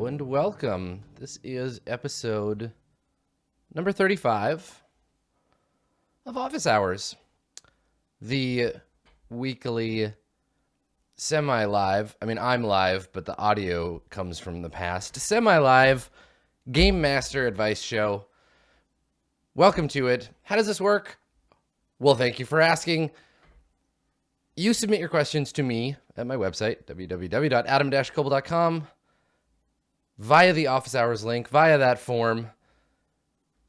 and welcome. This is episode number 35 of Office Hours, the weekly semi-live, I'm live, but the audio comes from the past, semi-live Game Master advice show. Welcome to it. How does this work? Well, thank you for asking. You submit your questions to me at my website, www.adam-koble.com, via the Office Hours link, via that form.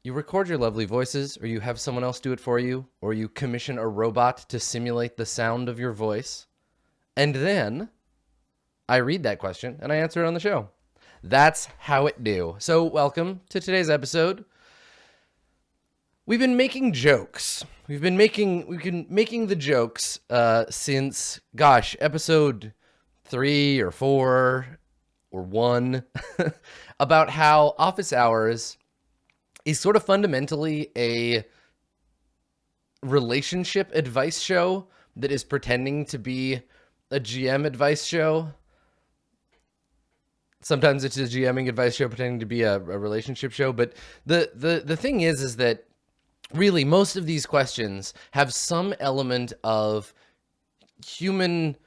You record your lovely voices, or you have someone else do it for you, or you commission a robot to simulate the sound of your voice. And then I read that question and I answer it on the show. That's how it do. So welcome to today's episode. We've been making jokes. We've been making the jokes since, episode 3 or 4 or 1 about how Office Hours is sort of fundamentally a relationship advice show that is pretending to be a GM advice show. Sometimes it's a GMing advice show pretending to be a relationship show, but the thing is that really most of these questions have some element of human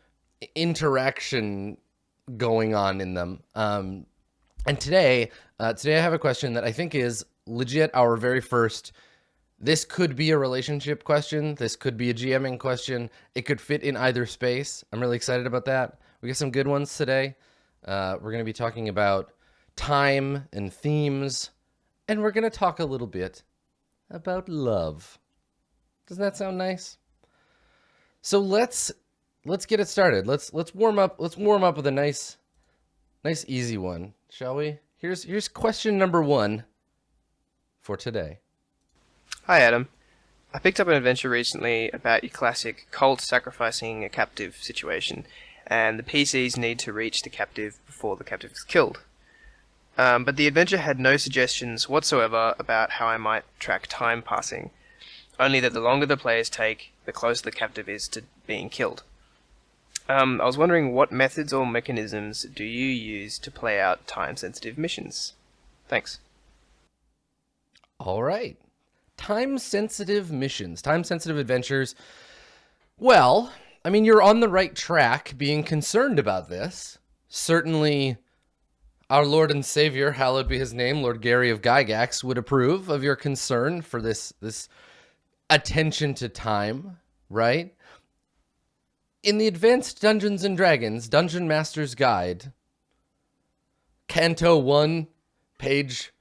interaction going on in them. And today I have a question that I think is legit our very first. This could be a relationship question. This could be a GMing question. It could fit in either space. I'm really excited about that. We got some good ones today. We're going to be talking about time and themes, and we're going to talk a little bit about love. Doesn't that sound nice? So let's get it started. Let's warm up. Let's warm up with a nice easy one, shall we? Here's question number 1 for today. Hi Adam. I picked up an adventure recently about your classic cult sacrificing a captive situation, and the PCs need to reach the captive before the captive is killed. But the adventure had no suggestions whatsoever about how I might track time passing, only that the longer the players take, the closer the captive is to being killed. I was wondering what methods or mechanisms do you use to play out time-sensitive missions? Thanks. All right. Time-sensitive missions, time-sensitive adventures. Well, you're on the right track being concerned about this. Certainly, our Lord and Savior, hallowed be his name, Lord Gary of Gygax, would approve of your concern for this attention to time, right? In the Advanced Dungeons & Dragons Dungeon Master's Guide, Canto 1, page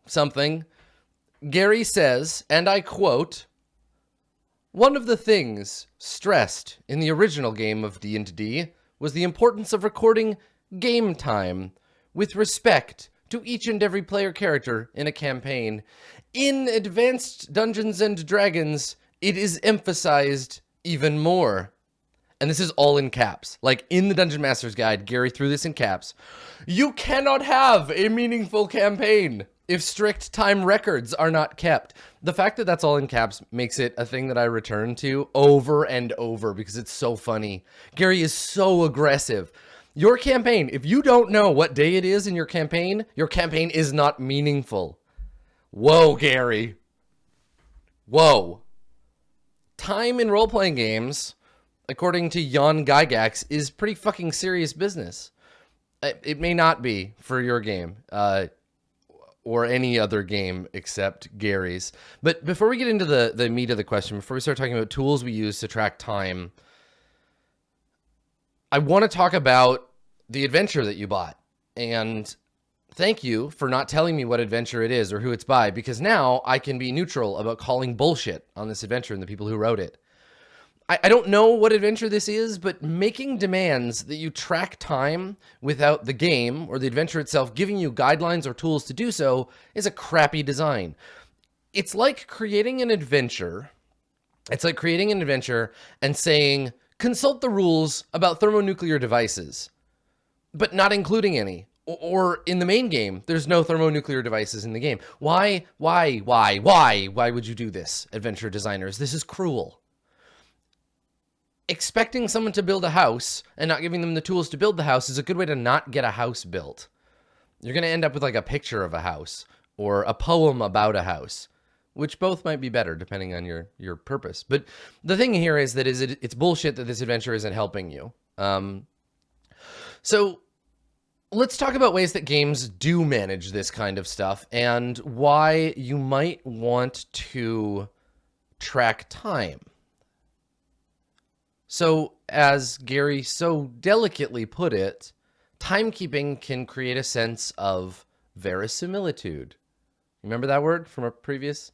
something, Gary says, and I quote, "One of the things stressed in the original game of D&D was the importance of recording game time with respect to each and every player character in a campaign. In Advanced Dungeons & Dragons, it is emphasized even more." And this is all in caps. Like in the Dungeon Master's Guide, Gary threw this in caps. You cannot have a meaningful campaign if strict time records are not kept. The fact that that's all in caps makes it a thing that I return to over and over because it's so funny. Gary is so aggressive. Your campaign, if you don't know what day it is in your campaign is not meaningful. Whoa, Gary. Whoa. Time in role-playing games, according to Jan Gygax, is pretty fucking serious business. It may not be for your game, or any other game except Gary's. But before we get into the meat of the question, before we start talking about tools we use to track time, I want to talk about the adventure that you bought. And thank you for not telling me what adventure it is or who it's by, because now I can be neutral about calling bullshit on this adventure and the people who wrote it. I don't know what adventure this is, but making demands that you track time without the game or the adventure itself giving you guidelines or tools to do so is a crappy design. It's like creating an adventure. It's like creating an adventure and saying, consult the rules about thermonuclear devices, but not including any. Or in the main game, there's no thermonuclear devices in the game. Why would you do this, adventure designers? This is cruel. Expecting someone to build a house and not giving them the tools to build the house is a good way to not get a house built. you're going to end up with like a picture of a house or a poem about a house, which both might be better depending on your purpose. But the thing here is that it's bullshit that this adventure isn't helping you. So let's talk about ways that games do manage this kind of stuff and why you might want to track time. So, as Gary so delicately put it, timekeeping can create a sense of verisimilitude. Remember that word from a previous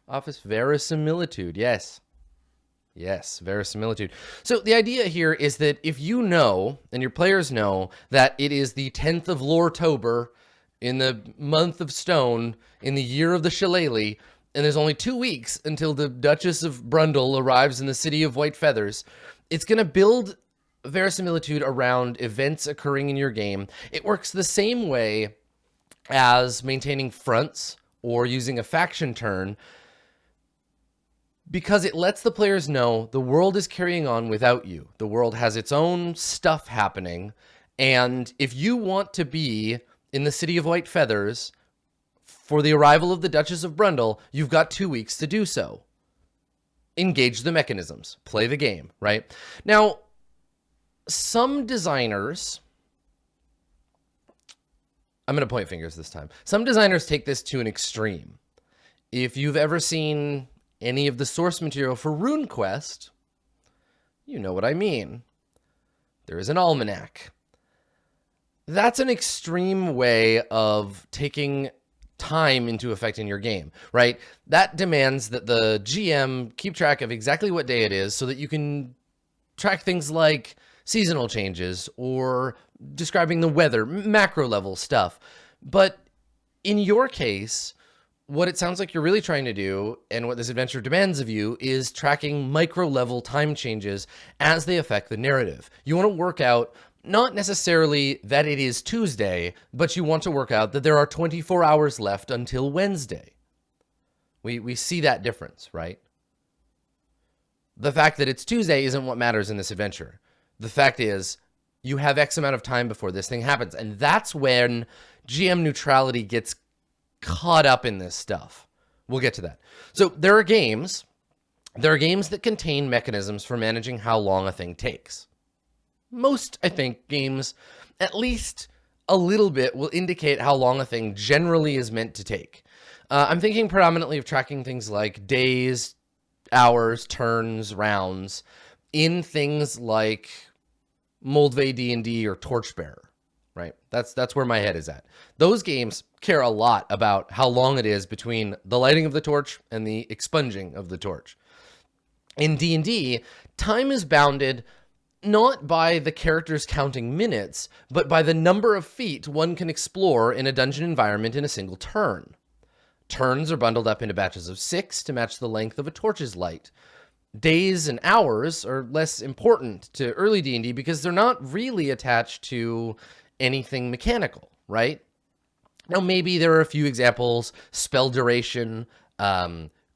office? Verisimilitude, yes. Yes, verisimilitude. So the idea here is that if you know, and your players know, that it is the 10th of Lortober in the month of Stone in the year of the Shillelagh, and there's only 2 weeks until the Duchess of Brundle arrives in the city of White Feathers, it's going to build verisimilitude around events occurring in your game. It works the same way as maintaining fronts or using a faction turn, because it lets the players know the world is carrying on without you. The world has its own stuff happening, and if you want to be in the city of White Feathers for the arrival of the Duchess of Brundle, you've got 2 weeks to do so. Engage the mechanisms. Play the game, right? Now, some designers... I'm going to point fingers this time. Some designers take this to an extreme. If you've ever seen any of the source material for RuneQuest, you know what I mean. There is an almanac. That's an extreme way of taking time into effect in your game, right? That demands that the GM keep track of exactly what day it is so that you can track things like seasonal changes or describing the weather, macro level stuff. But in your case, what it sounds like you're really trying to do, and what this adventure demands of you, is tracking micro-level time changes as they affect the narrative. You want to work out not necessarily that it is Tuesday, but you want to work out that there are 24 hours left until Wednesday. We see that difference, right? The fact that it's Tuesday isn't what matters in this adventure. The fact is, you have X amount of time before this thing happens, and that's when GM neutrality gets caught up in this stuff. We'll get to that. So there are games that contain mechanisms for managing how long a thing takes. Most, I think, games, at least a little bit, will indicate how long a thing generally is meant to take. I'm thinking predominantly of tracking things like days, hours, turns, rounds, in things like Moldvay D&D or Torchbearer. Right? That's where my head is at. Those games care a lot about how long it is between the lighting of the torch and the expunging of the torch. In D&D, time is bounded not by the characters counting minutes, but by the number of feet one can explore in a dungeon environment in a single turn. Turns are bundled up into batches of 6 to match the length of a torch's light. Days and hours are less important to early D&D because they're not really attached to anything mechanical, right? Now, maybe there are a few examples: spell duration,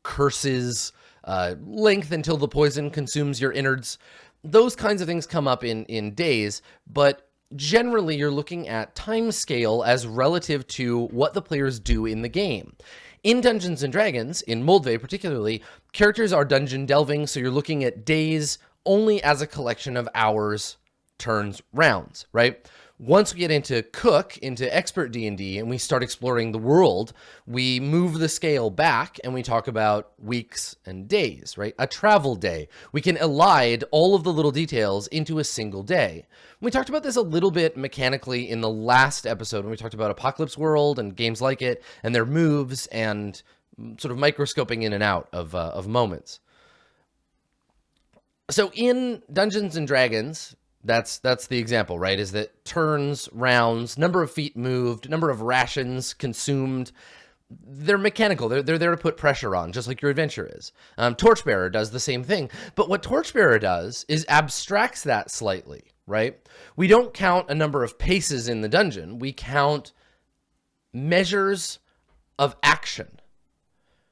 curses, length until the poison consumes your innards. Those kinds of things come up in days, but generally you're looking at time scale as relative to what the players do in the game. In Dungeons & Dragons, in Moldvay particularly, characters are dungeon delving, so you're looking at days only as a collection of hours, turns, rounds, right? Once we get into expert D&D, and we start exploring the world, we move the scale back and we talk about weeks and days, right? A travel day. We can elide all of the little details into a single day. We talked about this a little bit mechanically in the last episode when we talked about Apocalypse World and games like it and their moves and sort of microscoping in and out of moments. So in Dungeons & Dragons, that's the example, right? Is that turns, rounds, number of feet moved, number of rations consumed. They're mechanical. They're there to put pressure on, just like your adventure is. Torchbearer does the same thing. But what Torchbearer does is abstracts that slightly, right? We don't count a number of paces in the dungeon. We count measures of action.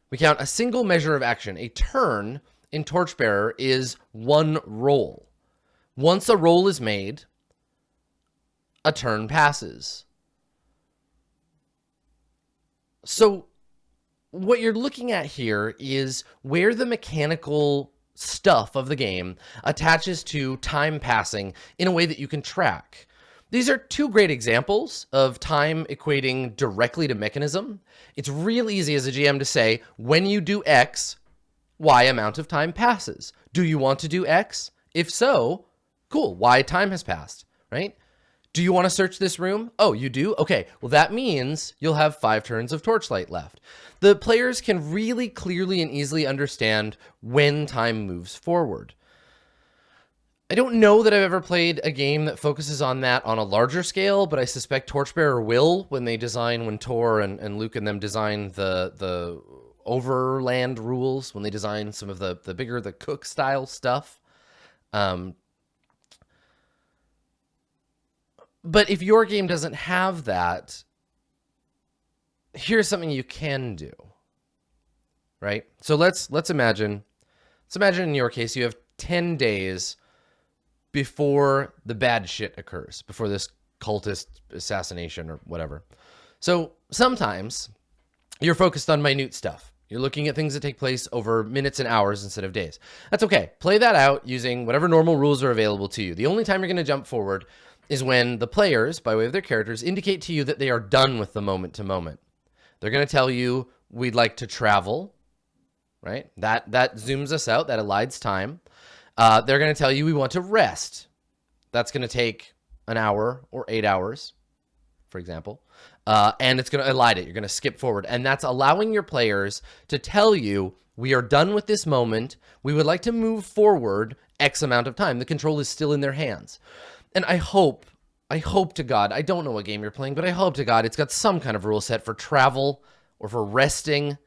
We count a single measure of action. A turn in Torchbearer is one roll. Once a roll is made, a turn passes. So what you're looking at here is where the mechanical stuff of the game attaches to time passing in a way that you can track. These are two great examples of time equating directly to mechanism. It's real easy as a GM to say, when you do X, Y amount of time passes. Do you want to do X? If so, cool, Y time has passed, right? Do you want to search this room? Oh, you do? Okay, well that means you'll have 5 turns of torchlight left. The players can really clearly and easily understand when time moves forward. I don't know that I've ever played a game that focuses on that on a larger scale, but I suspect Torchbearer will when Tor and Luke and them design the overland rules, when they design some of the bigger, the Cook style stuff. But if your game doesn't have that, here's something you can do, right? So let's imagine in your case, you have 10 days before the bad shit occurs, before this cultist assassination or whatever. So sometimes you're focused on minute stuff. You're looking at things that take place over minutes and hours instead of days. That's okay. Play that out using whatever normal rules are available to you. The only time you're going to jump forward is when the players, by way of their characters, indicate to you that they are done with the moment to moment. They're going to tell you, we'd like to travel, right? That zooms us out, that elides time. They're going to tell you we want to rest. That's going to take an hour or 8 hours, for example. And it's going to elide it. You're going to skip forward. And that's allowing your players to tell you, we are done with this moment. We would like to move forward X amount of time. The control is still in their hands. And I hope to God, I don't know what game you're playing, but I hope to God it's got some kind of rule set for travel or for resting.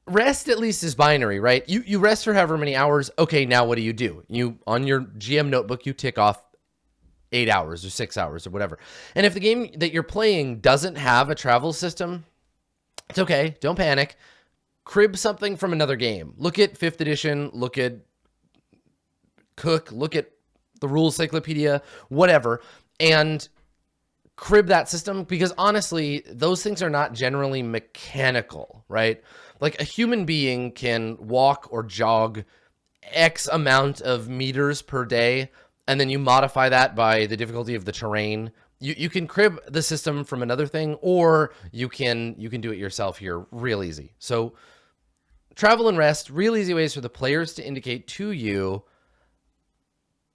Rest at least is binary, right? You rest for however many hours. Okay, now what do? You, on your GM notebook, you tick off 8 hours or 6 hours or whatever. And if the game that you're playing doesn't have a travel system, it's okay. Don't panic. Crib something from another game. Look at 5th edition. Look at Cook. Look at the rules cyclopedia, whatever, and crib that system, because honestly, those things are not generally mechanical, right? Like a human being can walk or jog X amount of meters per day, and then you modify that by the difficulty of the terrain. You can crib the system from another thing, or you can do it yourself here real easy. So travel and rest, real easy ways for the players to indicate to you,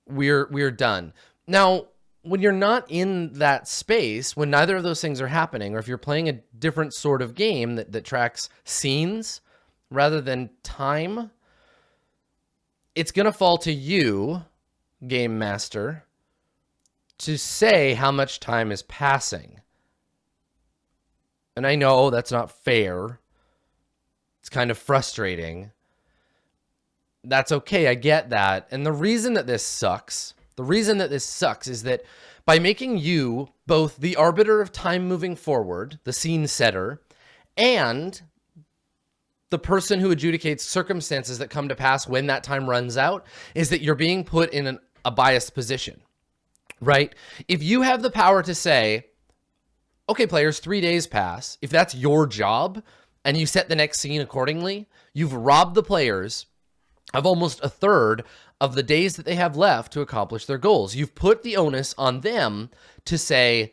we're done. Now, when you're not in that space, when neither of those things are happening, or if you're playing a different sort of game that tracks scenes rather than time, it's going to fall to you, game master, to say how much time is passing. And I know that's not fair. It's kind of frustrating. That's okay, I get that. And the reason that this sucks is that by making you both the arbiter of time moving forward, the scene setter, and the person who adjudicates circumstances that come to pass when that time runs out, is that you're being put in a biased position, right? If you have the power to say, okay, players, 3 days pass, if that's your job, and you set the next scene accordingly, you've robbed the players of almost a third of the days that they have left to accomplish their goals. You've put the onus on them to say,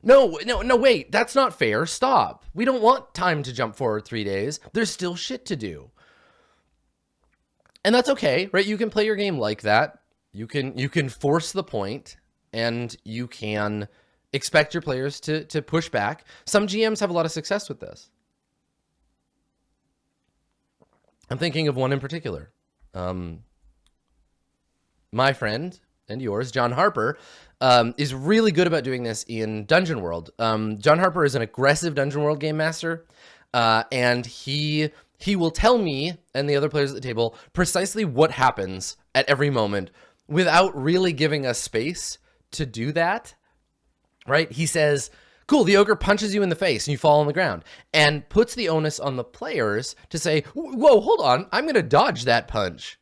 no, wait, that's not fair. Stop. We don't want time to jump forward 3 days. There's still shit to do. And that's okay, right? You can play your game like that. You can force the point, and you can expect your players to push back. Some GMs have a lot of success with this. I'm thinking of one in particular. My friend and yours, John Harper, is really good about doing this in Dungeon World. John Harper is an aggressive Dungeon World game master, and he will tell me and the other players at the table precisely what happens at every moment without really giving us space to do that, right? He says, cool, the ogre punches you in the face and you fall on the ground, and puts the onus on the players to say, whoa, hold on, I'm going to dodge that punch.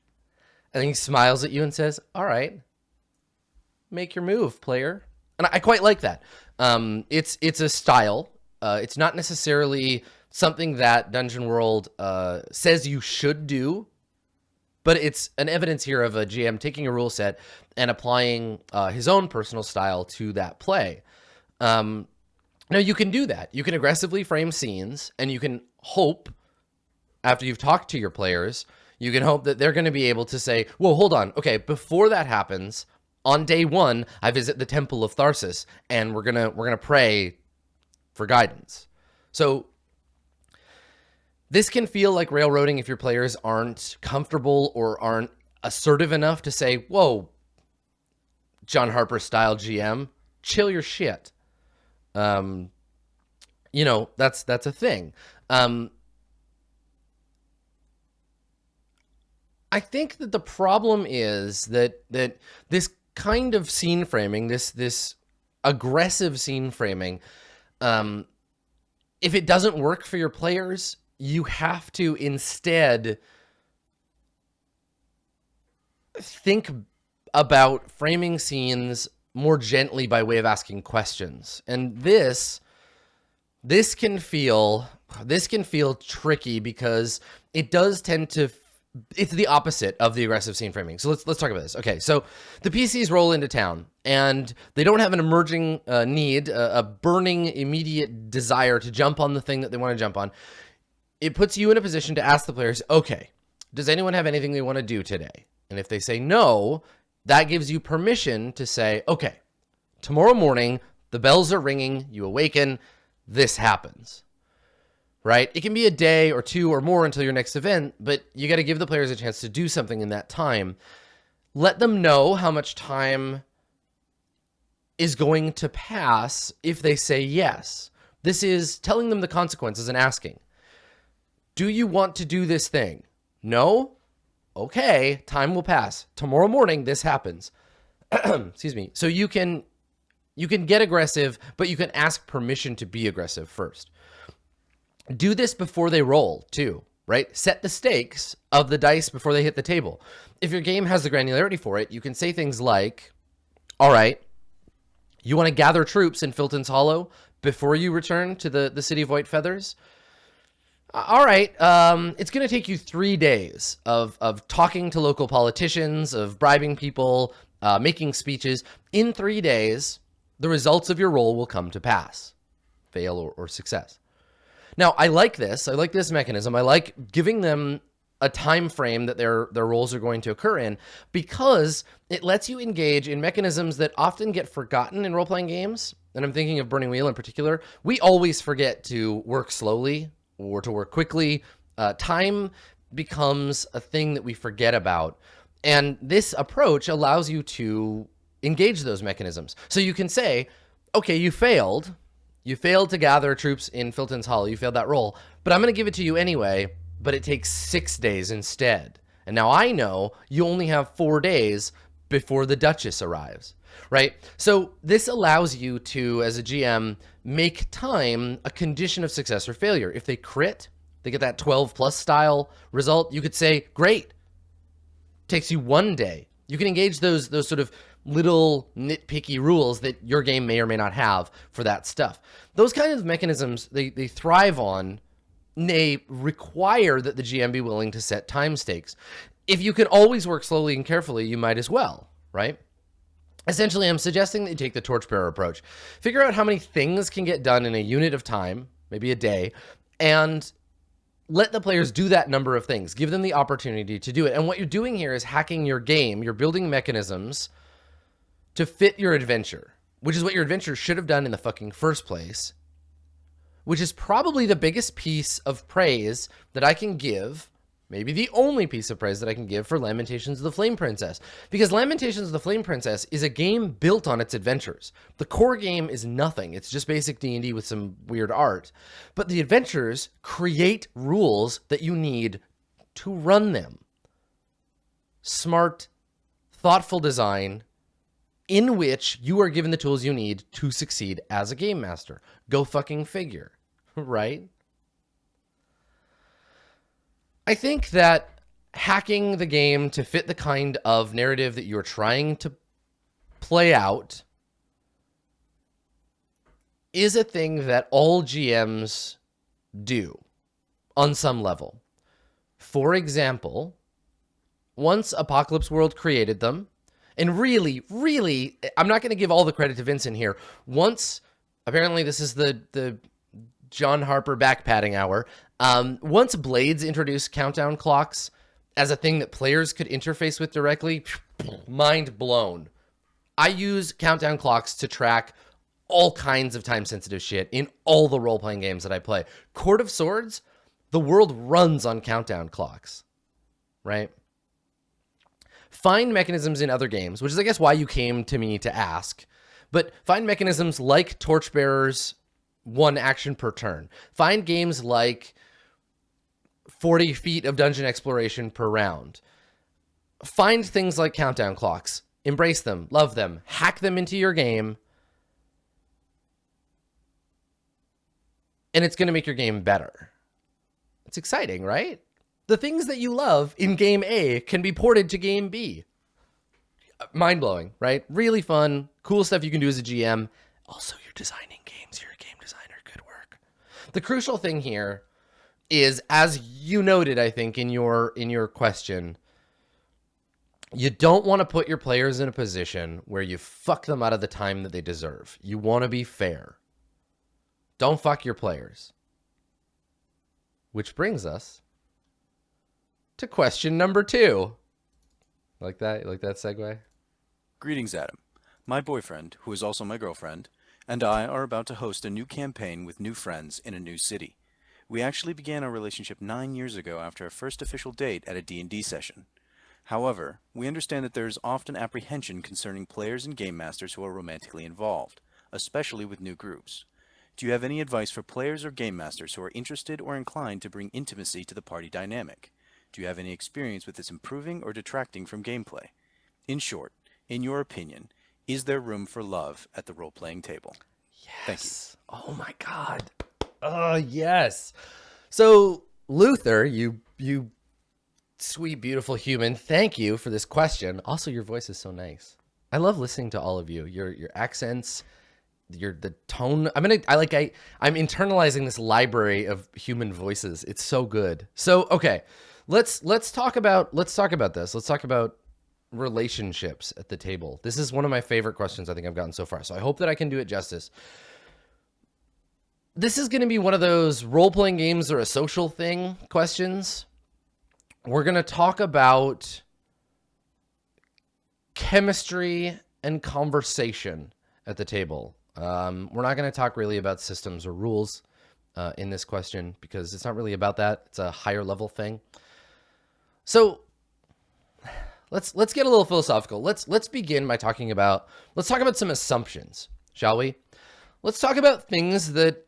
And then he smiles at you and says, all right, make your move, player. And I quite like that. It's a style. It's not necessarily something that Dungeon World says you should do, but it's an evidence here of a GM taking a rule set and applying his own personal style to that play. Now, you can do that. You can aggressively frame scenes, and you can hope, after you've talked to your players, you can hope that they're going to be able to say, whoa, hold on. Okay, before that happens, on day 1, I visit the Temple of Tharsis, and we're gonna pray for guidance. So this can feel like railroading if your players aren't comfortable or aren't assertive enough to say, whoa, John Harper style GM, chill your shit. You know, that's a thing. I think that the problem is that this kind of scene framing, this aggressive scene framing, if it doesn't work for your players, you have to instead think about framing scenes more gently by way of asking questions. And this can feel tricky because it does tend to, it's the opposite of the aggressive scene framing. So let's talk about this. Okay, so the PCs roll into town and they don't have an emerging need, a burning immediate desire to jump on the thing that they want to jump on. It puts you in a position to ask the players, okay, does anyone have anything they want to do today? And if they say no, that gives you permission to say, okay, tomorrow morning, the bells are ringing, you awaken, this happens, right? It can be a day or 2 or more until your next event, but you got to give the players a chance to do something in that time. Let them know how much time is going to pass if they say yes. This is telling them the consequences and asking, do you want to do this thing? No? Okay, time will pass. Tomorrow morning, this happens. Excuse me. So you can get aggressive, but you can ask permission to be aggressive first. Do this before they roll, too, right? Set the stakes of the dice before they hit the table. If your game has the granularity for it, you can say things like, all right, you want to gather troops in Filton's Hollow before you return to the City of White Feathers? All right, it's going to take you 3 days of talking to local politicians, of bribing people, making speeches. In 3 days, the results of your roll will come to pass, fail or success. Now, I like this. I like this mechanism. I like giving them a time frame that their rolls are going to occur in, because it lets you engage in mechanisms that often get forgotten in role-playing games. And I'm thinking of Burning Wheel in particular. We always forget to work slowly or to work quickly. Time becomes a thing that we forget about. And this approach allows you to engage those mechanisms. So you can say, okay, you failed. You failed to gather troops in Filton's Hollow. You failed that roll, but I'm going to give it to you anyway, but it takes 6 days instead. And now I know you only have 4 days before the Duchess arrives, right? So this allows you to, as a GM, make time a condition of success or failure. If they crit, they get that 12 plus style result, you could say, great, takes you 1 day. You can engage those sort of little nitpicky rules that your game may or may not have for that stuff. Those kind of mechanisms, they thrive on, they require that the GM be willing to set time stakes. If you can always work slowly and carefully, you might as well, right? Essentially, I'm suggesting that you take the torchbearer approach. Figure out how many things can get done in a unit of time, maybe a day, and let the players do that number of things. Give them the opportunity to do it. And what you're doing here is hacking your game. You're building mechanisms to fit your adventure, which is what your adventure should have done in the fucking first place, which is probably the biggest piece of praise that I can give, maybe the only piece of praise that I can give for Lamentations of the Flame Princess, because Lamentations of the Flame Princess is a game built on its adventures. The core game is nothing. It's just basic D&D with some weird art, but the adventures create rules that you need to run them. Smart, thoughtful design in which you are given the tools you need to succeed as a game master. Go fucking figure, right? I think that hacking the game to fit the kind of narrative that you're trying to play out is a thing that all GMs do on some level. For example, once Apocalypse World created them, and really, I'm not going to give all the credit to Vincent here. Once, apparently this is the John Harper backpatting hour. Once Blades introduced countdown clocks as a thing that players could interface with directly, mind blown. I use countdown clocks to track all kinds of time-sensitive shit in all the role-playing games that I play. Court of Swords, the world runs on countdown clocks, right? Find mechanisms in other games, which is, I guess, why you came to me to ask. But find mechanisms like Torchbearer's 1 action per turn. Find games like 40 feet of dungeon exploration per round. Find things like countdown clocks. Embrace them, love them, hack them into your game, and it's going to make your game better. It's exciting, right? The things that you love in game A can be ported to game B. Mind-blowing, right? Really fun, cool stuff you can do as a GM. Also, you're designing games. You're a game designer. Good work. The crucial thing here is, as you noted, I think, in your question, you don't want to put your players in a position where you fuck them out of the time that they deserve. You want to be fair. Don't fuck your players. Which brings us to question number 2. Like that? You like that segue? Greetings, Adam. My boyfriend, who is also my girlfriend, and I are about to host a new campaign with new friends in a new city. We actually began our relationship 9 years ago after our first official date at a D&D session. However, we understand that there is often apprehension concerning players and game masters who are romantically involved, especially with new groups. Do you have any advice for players or game masters who are interested or inclined to bring intimacy to the party dynamic? Do you have any experience with this improving or detracting from gameplay? In short, in your opinion, is there room for love at the role-playing table? Yes. Thank you. Oh my God. Oh, yes. So, Luther, you sweet, beautiful human, thank you for this question. Also, your voice is so nice. I love listening to all of you. Your accents, the tone. I'm internalizing this library of human voices. It's so good. So, okay, let's talk about this. Let's talk about relationships at the table. This is one of my favorite questions I think I've gotten so far. So I hope that I can do it justice. This is going to be one of those role-playing games or a social thing questions. We're going to talk about chemistry and conversation at the table. We're not going to talk really about systems or rules in this question because it's not really about that. It's a higher level thing. So let's get a little philosophical. Let's begin by talk about some assumptions, shall we? Let's talk about things that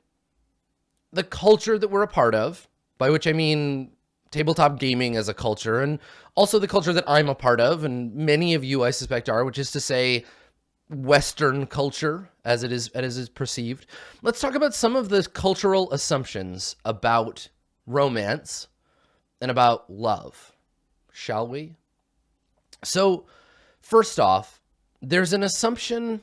the culture that we're a part of, by which I mean tabletop gaming as a culture, and also the culture that I'm a part of, and many of you I suspect are, which is to say Western culture as it is perceived. Let's talk about some of the cultural assumptions about romance and about love, shall we? So, first off, there's an assumption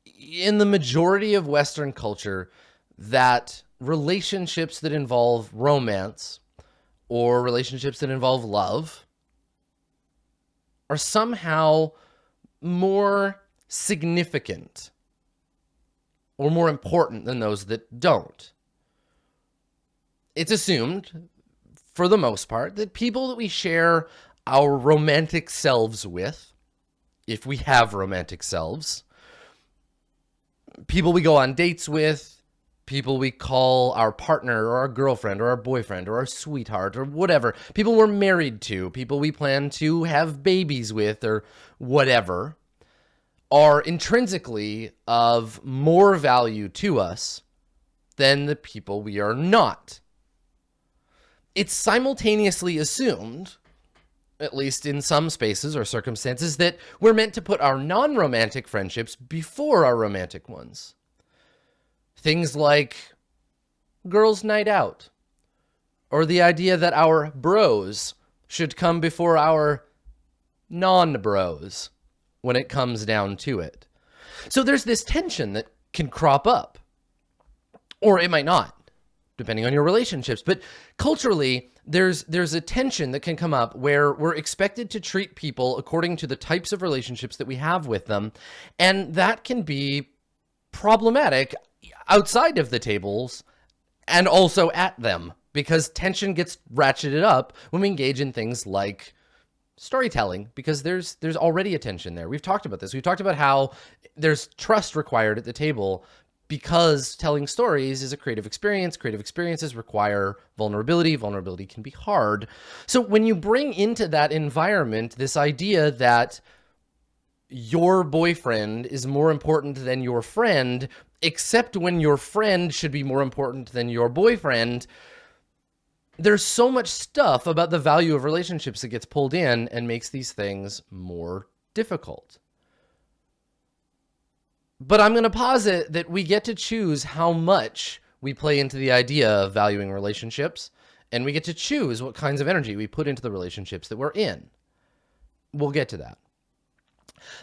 in the majority of Western culture that relationships that involve romance or relationships that involve love are somehow more significant or more important than those that don't. It's assumed, for the most part, that people that we share our romantic selves with, if we have romantic selves, people we go on dates with, people we call our partner or our girlfriend or our boyfriend or our sweetheart or whatever, people we're married to, people we plan to have babies with or whatever, are intrinsically of more value to us than the people we are not. It's simultaneously assumed, at least in some spaces or circumstances, that we're meant to put our non-romantic friendships before our romantic ones. Things like girls' night out, or the idea that our bros should come before our non-bros when it comes down to it. So there's this tension that can crop up Or it might not, depending on your relationships. But culturally, there's a tension that can come up where we're expected to treat people according to the types of relationships that we have with them. And that can be problematic outside of the tables and also at them, because tension gets ratcheted up when we engage in things like storytelling, because there's already a tension there. We've talked about this. We've talked about how there's trust required at the table because telling stories is a creative experience. Creative experiences require vulnerability. Vulnerability can be hard. So when you bring into that environment this idea that your boyfriend is more important than your friend, except when your friend should be more important than your boyfriend, there's so much stuff about the value of relationships that gets pulled in and makes these things more difficult. But I'm going to posit that we get to choose how much we play into the idea of valuing relationships, and we get to choose what kinds of energy we put into the relationships that we're in. We'll get to that.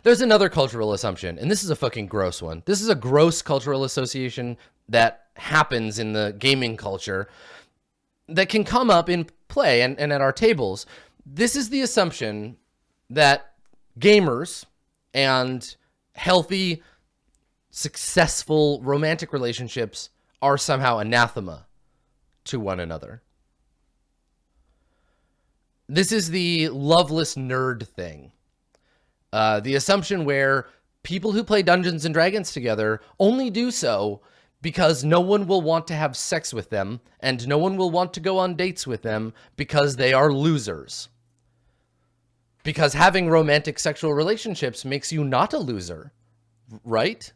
There's another cultural assumption, and this is a fucking gross one. This is a gross cultural association that happens in the gaming culture that can come up in play and at our tables. This is the assumption that gamers and healthy, successful romantic relationships are somehow anathema to one another. This is the loveless nerd thing. The assumption where people who play Dungeons and Dragons together only do so because no one will want to have sex with them and no one will want to go on dates with them because they are losers. Because having romantic sexual relationships makes you not a loser, right?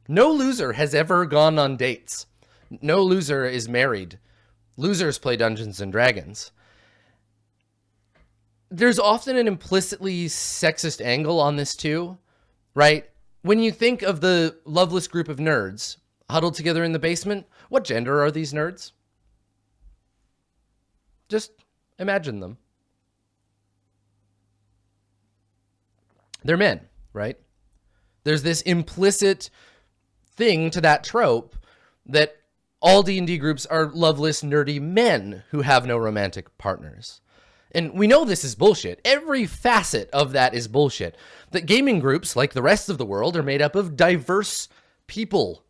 No loser has ever gone on dates. No loser is married. Losers play Dungeons and Dragons. There's often an implicitly sexist angle on this too, right? When you think of the loveless group of nerds huddled together in the basement, what gender are these nerds? Just imagine them. They're men, right? There's this implicit thing to that trope that all D&D groups are loveless, nerdy men who have no romantic partners. And we know this is bullshit. Every facet of that is bullshit. That gaming groups, like the rest of the world, are made up of diverse people.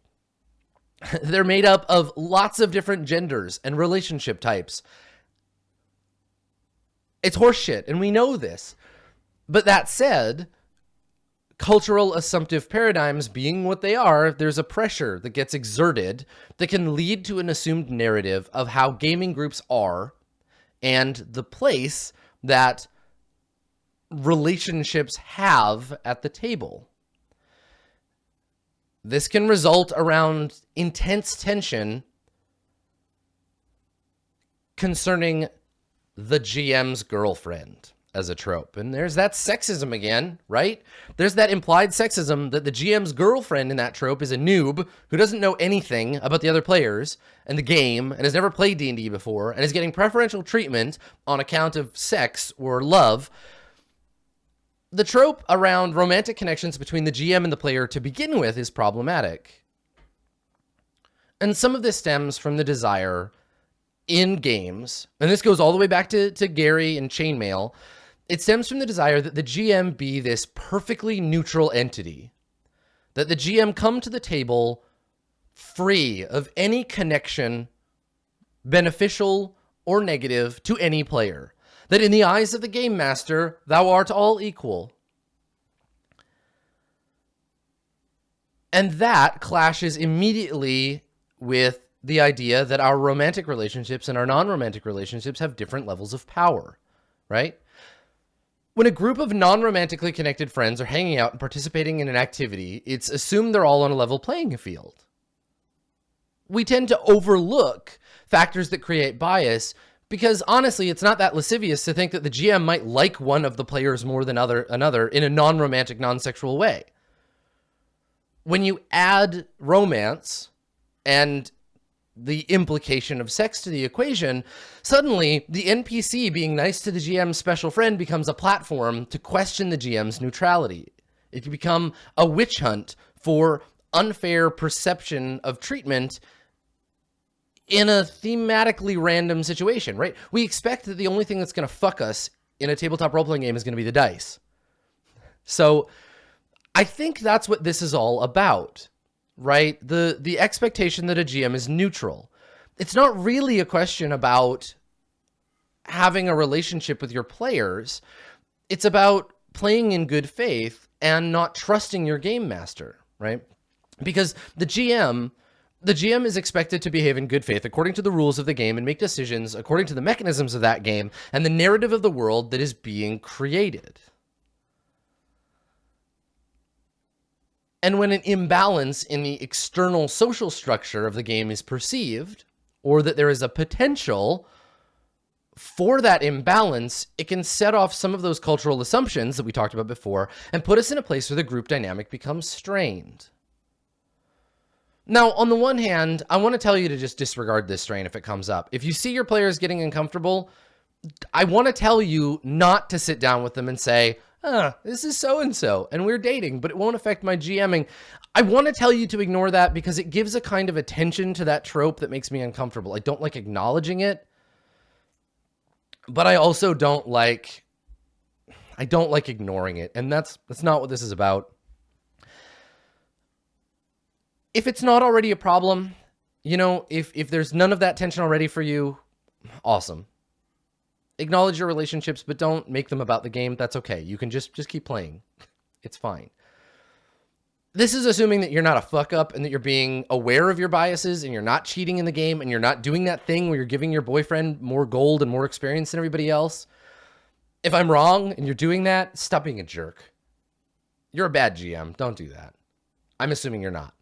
They're made up of lots of different genders and relationship types. It's horseshit, and we know this. But that said, cultural assumptive paradigms being what they are, there's a pressure that gets exerted that can lead to an assumed narrative of how gaming groups are and the place that relationships have at the table. This can result around intense tension concerning the GM's girlfriend as a trope. And there's that sexism again, right? There's that implied sexism that the GM's girlfriend in that trope is a noob who doesn't know anything about the other players and the game and has never played D&D before and is getting preferential treatment on account of sex or love. The trope around romantic connections between the GM and the player to begin with is problematic. And some of this stems from the desire in games, and this goes all the way back to Gary and Chainmail. It stems from the desire that the GM be this perfectly neutral entity, that the GM come to the table free of any connection, beneficial or negative, to any player, that in the eyes of the game master, thou art all equal. And that clashes immediately with the idea that our romantic relationships and our non-romantic relationships have different levels of power, right? When a group of non-romantically connected friends are hanging out and participating in an activity, it's assumed they're all on a level playing field. We tend to overlook factors that create bias because honestly, it's not that lascivious to think that the GM might like one of the players more than another in a non-romantic, non-sexual way. When you add romance and the implication of sex to the equation, suddenly the NPC being nice to the GM's special friend becomes a platform to question the GM's neutrality. It can become a witch hunt for unfair perception of treatment in a thematically random situation, right? We expect that the only thing that's going to fuck us in a tabletop role-playing game is going to be the dice. So I think that's what this is all about, right? The expectation that a GM is neutral. It's not really a question about having a relationship with your players. It's about playing in good faith and not trusting your game master, right? Because the GM is expected to behave in good faith according to the rules of the game and make decisions according to the mechanisms of that game and the narrative of the world that is being created. And when an imbalance in the external social structure of the game is perceived, or that there is a potential for that imbalance, it can set off some of those cultural assumptions that we talked about before and put us in a place where the group dynamic becomes strained. Now, on the one hand, I want to tell you to just disregard this strain if it comes up. If you see your players getting uncomfortable, I want to tell you not to sit down with them and say, this is so-and-so, and we're dating, but it won't affect my GMing. I want to tell you to ignore that because it gives a kind of attention to that trope that makes me uncomfortable. I don't like acknowledging it, but I also don't like ignoring it, and that's not what this is about. If it's not already a problem, you know, if there's none of that tension already for you, awesome. Acknowledge your relationships, but don't make them about the game. That's okay. You can just keep playing. It's fine. This is assuming that you're not a fuck up and that you're being aware of your biases and you're not cheating in the game and you're not doing that thing where you're giving your boyfriend more gold and more experience than everybody else. If I'm wrong and you're doing that, stop being a jerk. You're a bad GM. Don't do that. I'm assuming you're not.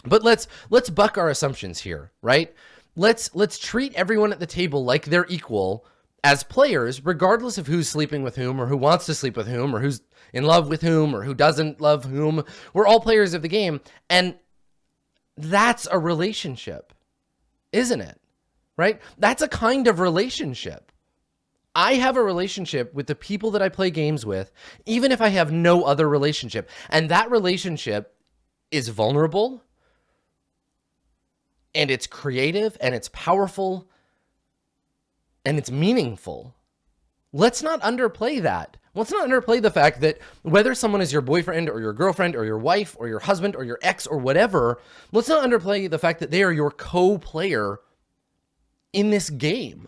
But let's buck our assumptions here, right? Let's treat everyone at the table like they're equal as players, regardless of who's sleeping with whom or who wants to sleep with whom or who's in love with whom or who doesn't love whom. We're all players of the game, and that's a relationship, isn't it? Right? That's a kind of relationship. I have a relationship with the people that I play games with, even if I have no other relationship. And that relationship is vulnerable, and it's creative, and it's powerful, and it's meaningful. Let's not underplay that. Let's not underplay the fact that whether someone is your boyfriend or your girlfriend or your wife or your husband or your ex or whatever, let's not underplay the fact that they are your co-player in this game.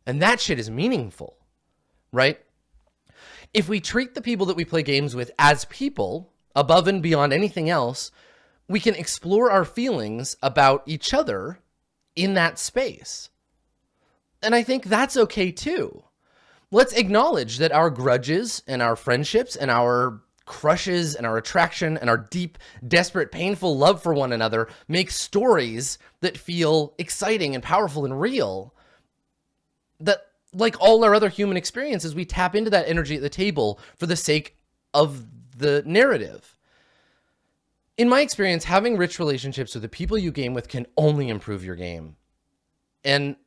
And that shit is meaningful, right? If we treat the people that we play games with as people, above and beyond anything else, we can explore our feelings about each other in that space. And I think that's okay too. Let's acknowledge that our grudges and our friendships and our crushes and our attraction and our deep, desperate, painful love for one another make stories that feel exciting and powerful and real. That, like all our other human experiences, we tap into that energy at the table for the sake of the narrative. In my experience, having rich relationships with the people you game with can only improve your game. And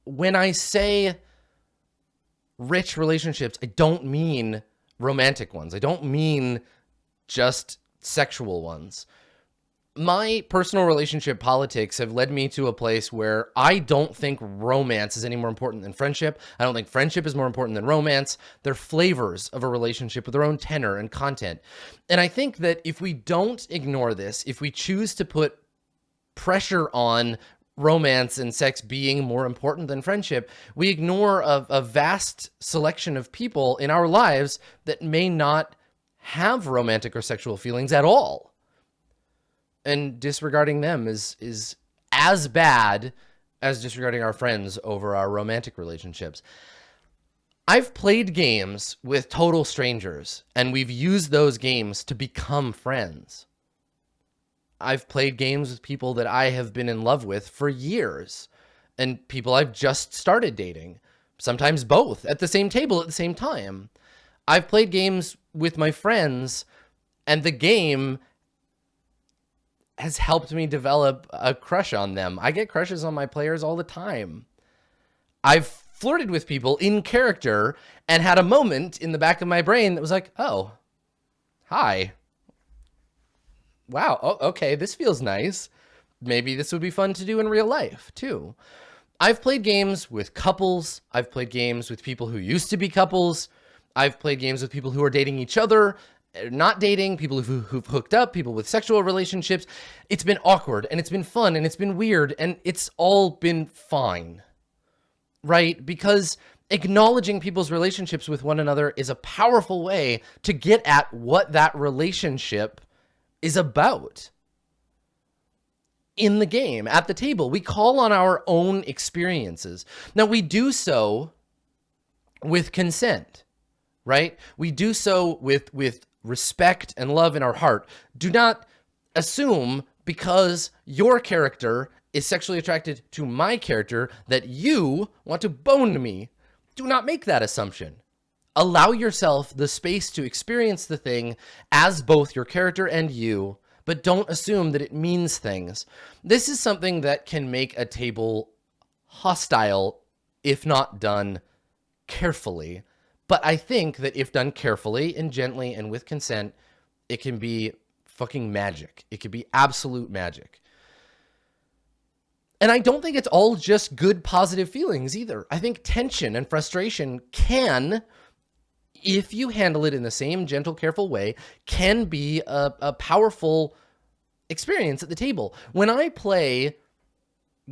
when I say rich relationships, I don't mean romantic ones. I don't mean just sexual ones. My personal relationship politics have led me to a place where I don't think romance is any more important than friendship. I don't think friendship is more important than romance. They're flavors of a relationship with their own tenor and content. And I think that if we don't ignore this, if we choose to put pressure on romance and sex being more important than friendship, we ignore a vast selection of people in our lives that may not have romantic or sexual feelings at all. And disregarding them is as bad as disregarding our friends over our romantic relationships. I've played games with total strangers, and we've used those games to become friends. I've played games with people that I have been in love with for years, and people I've just started dating, sometimes both at the same table at the same time. I've played games with my friends, and the game has helped me develop a crush on them. I get crushes on my players all the time. I've flirted with people in character and had a moment in the back of my brain that was like, oh, hi. Wow, oh, okay, this feels nice. maybe this would be fun to do in real life too. I've played games with couples. I've played games with people who used to be couples. I've played games with people who are dating each other, not dating, people who've hooked up, people with sexual relationships. It's been awkward, and it's been fun, and it's been weird, and it's all been fine, right? Because acknowledging people's relationships with one another is a powerful way to get at what that relationship is about. In the game, at the table, we call on our own experiences. Now, we do so with consent, right? We do so with respect and love in our heart. Do not assume because your character is sexually attracted to my character that you want to bone me. Do not make that assumption. Allow yourself the space to experience the thing as both your character and you, but don't assume that it means things. This is something that can make a table hostile if not done carefully. But I think that if done carefully and gently and with consent, it can be fucking magic. It can be absolute magic. And I don't think it's all just good, positive feelings either. I think tension and frustration can, if you handle it in the same gentle, careful way, can be a powerful experience at the table. When I play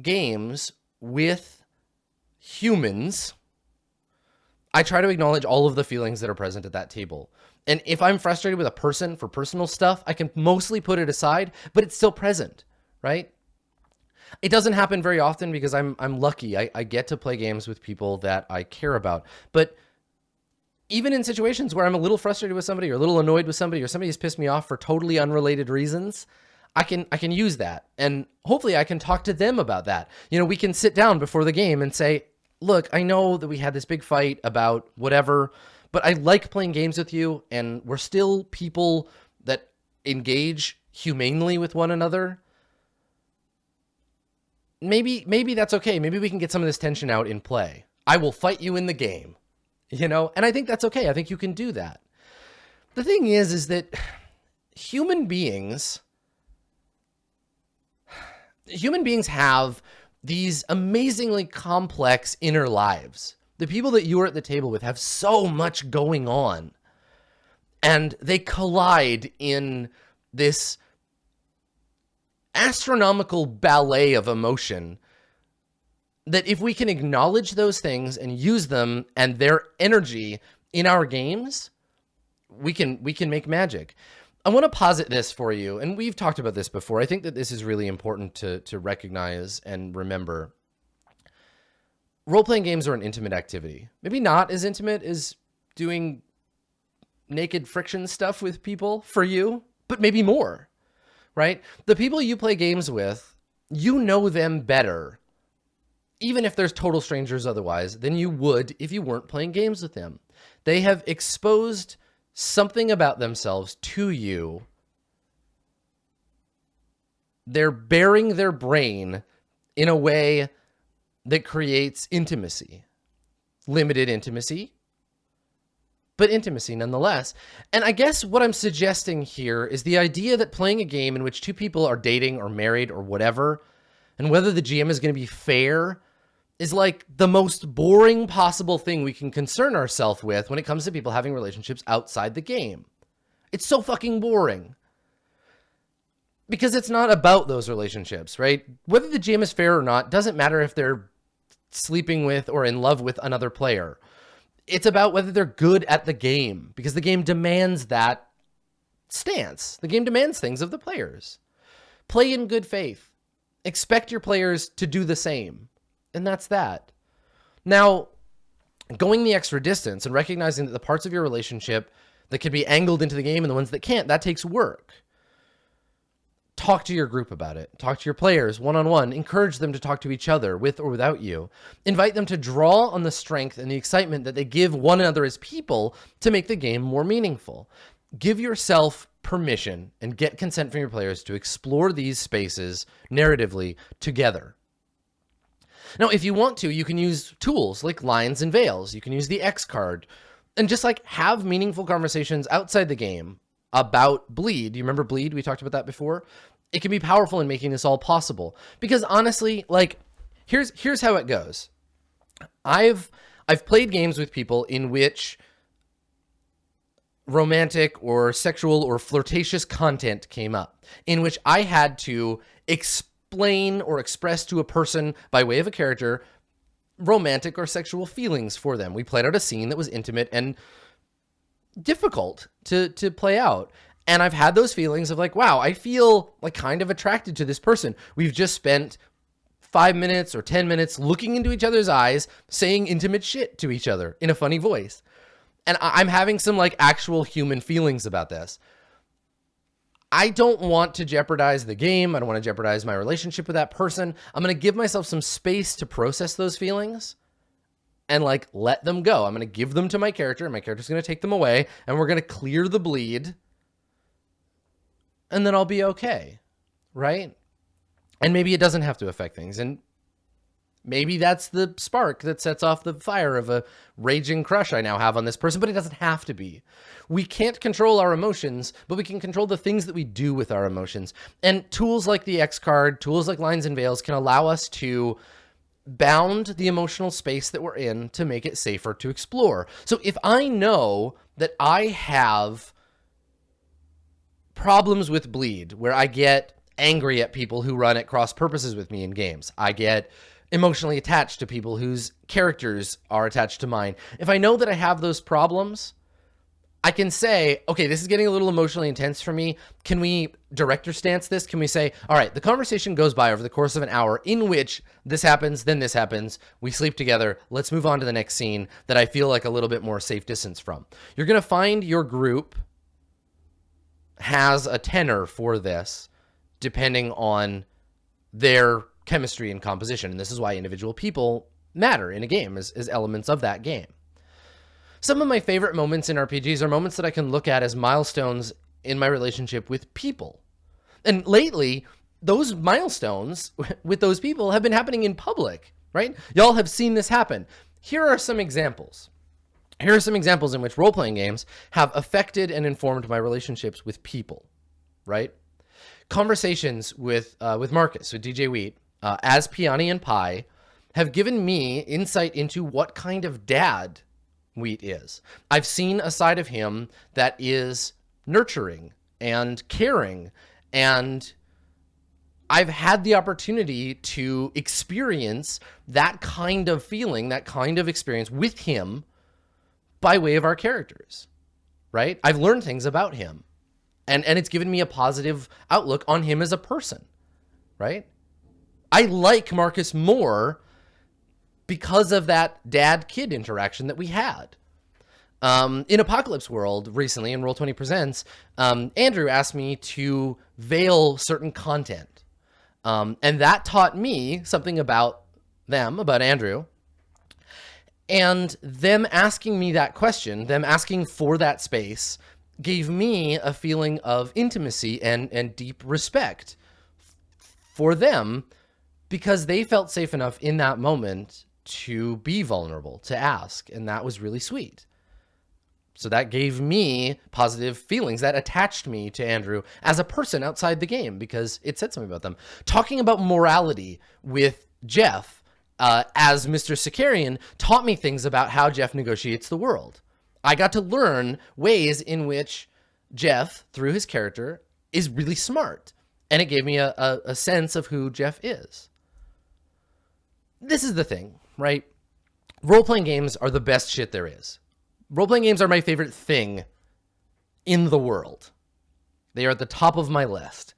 games with humans, I try to acknowledge all of the feelings that are present at that table. And if I'm frustrated with a person for personal stuff, I can mostly put it aside, but it's still present, right? It doesn't happen very often because I'm lucky. I get to play games with people that I care about. But even in situations where I'm a little frustrated with somebody or a little annoyed with somebody or somebody has pissed me off for totally unrelated reasons, I can use that. And hopefully I can talk to them about that. You know, we can sit down before the game and say, look, I know that we had this big fight about whatever, but I like playing games with you, and we're still people that engage humanely with one another. Maybe that's okay. Maybe we can get some of this tension out in play. I will fight you in the game, you know? And I think that's okay. I think you can do that. The thing is that human beings have these amazingly complex inner lives. The people that you are at the table with have so much going on, and they collide in this astronomical ballet of emotion that if we can acknowledge those things and use them and their energy in our games, we can make magic. I want to posit this for you, and we've talked about this before. I think that this is really important to recognize and remember. Role-playing games are an intimate activity. Maybe not as intimate as doing naked friction stuff with people for you, but maybe more, right? The people you play games with, you know them better, even if there's total strangers otherwise, than you would if you weren't playing games with them. They have exposed something about themselves to you. They're bearing their brain in a way that creates intimacy. Limited intimacy, but intimacy nonetheless. And I guess what I'm suggesting here is the idea that playing a game in which two people are dating or married or whatever, and whether the GM is going to be fair, is like the most boring possible thing we can concern ourselves with when it comes to people having relationships outside the game. It's so fucking boring. Because it's not about those relationships, right? Whether the GM is fair or not doesn't matter if they're sleeping with or in love with another player. It's about whether they're good at the game, because the game demands that stance. The game demands things of the players. Play in good faith. Expect your players to do the same. And that's that. Now, going the extra distance and recognizing that the parts of your relationship that can be angled into the game and the ones that can't, that takes work. Talk to your group about it. Talk to your players one-on-one. Encourage them to talk to each other with or without you. Invite them to draw on the strength and the excitement that they give one another as people to make the game more meaningful. Give yourself permission and get consent from your players to explore these spaces narratively together. Now, if you want to, you can use tools like lines and veils. You can use the X card and just like have meaningful conversations outside the game about bleed. You remember bleed? We talked about that before. it can be powerful in making this all possible. Because honestly, like, here's how it goes. I've played games with people in which romantic or sexual or flirtatious content came up, in which I had to explain or express to a person by way of a character romantic or sexual feelings for them. We played out a scene that was intimate and difficult to play out. And I've had those feelings of like, wow, I feel like kind of attracted to this person. We've just spent 5 minutes or 10 minutes looking into each other's eyes, saying intimate shit to each other in a funny voice. And I'm having some like actual human feelings about this. I don't want to jeopardize the game. I don't want to jeopardize my relationship with that person. I'm going to give myself some space to process those feelings and like let them go. I'm going to give them to my character, and my character's going to take them away, and we're going to clear the bleed, and then I'll be okay, right? And maybe it doesn't have to affect things, and maybe that's the spark that sets off the fire of a raging crush I now have on this person, but it doesn't have to be. We can't control our emotions, but we can control the things that we do with our emotions. And tools like the X card, tools like lines and veils can allow us to bound the emotional space that we're in to make it safer to explore. So if I know that I have problems with bleed, where I get angry at people who run at cross purposes with me in games, I get emotionally attached to people whose characters are attached to mine. If I know that I have those problems, I can say, okay, this is getting a little emotionally intense for me. Can we director stance this? Can we say, all right, the conversation goes by over the course of an hour in which this happens, then this happens, we sleep together, let's move on to the next scene that I feel like a little bit more safe distance from. You're going to find your group has a tenor for this depending on their chemistry and composition. And this is why individual people matter in a game as elements of that game. Some of my favorite moments in RPGs are moments that I can look at as milestones in my relationship with people. And lately, those milestones with those people have been happening in public, right? Y'all have seen this happen. Here are some examples. Here are some examples in which role-playing games have affected and informed my relationships with people, right? Conversations with Marcus, with DJ Wheat, as Peony and Pie, have given me insight into what kind of dad Wheat is. I've seen a side of him that is nurturing and caring, and I've had the opportunity to experience that kind of feeling, that kind of experience with him by way of our characters, right? I've learned things about him, and it's given me a positive outlook on him as a person, right? I like Marcus more because of that dad-kid interaction that we had. In Apocalypse World recently, in Roll20 Presents, Andrew asked me to veil certain content. And that taught me something about them, about Andrew. And them asking me that question, them asking for that space, gave me a feeling of intimacy and deep respect for them, because they felt safe enough in that moment to be vulnerable, to ask, and that was really sweet. So that gave me positive feelings, that attached me to Andrew as a person outside the game, because it said something about them. Talking about morality with Jeff as Mr. Sicarian taught me things about how Jeff negotiates the world. I got to learn ways in which Jeff, through his character, is really smart, and it gave me a sense of who Jeff is. This is the thing, right? Role-playing games are the best shit there is. Role-playing games are my favorite thing in the world. They are at the top of my list.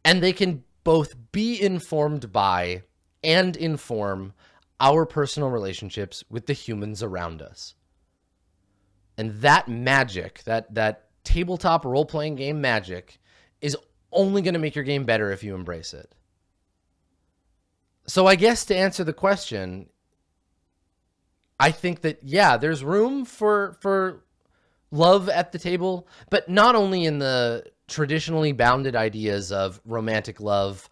And they can both be informed by and inform our personal relationships with the humans around us. And that magic, that tabletop role-playing game magic, is only going to make your game better if you embrace it. So I guess to answer the question, I think that, yeah, there's room for love at the table, but not only in the traditionally bounded ideas of romantic love,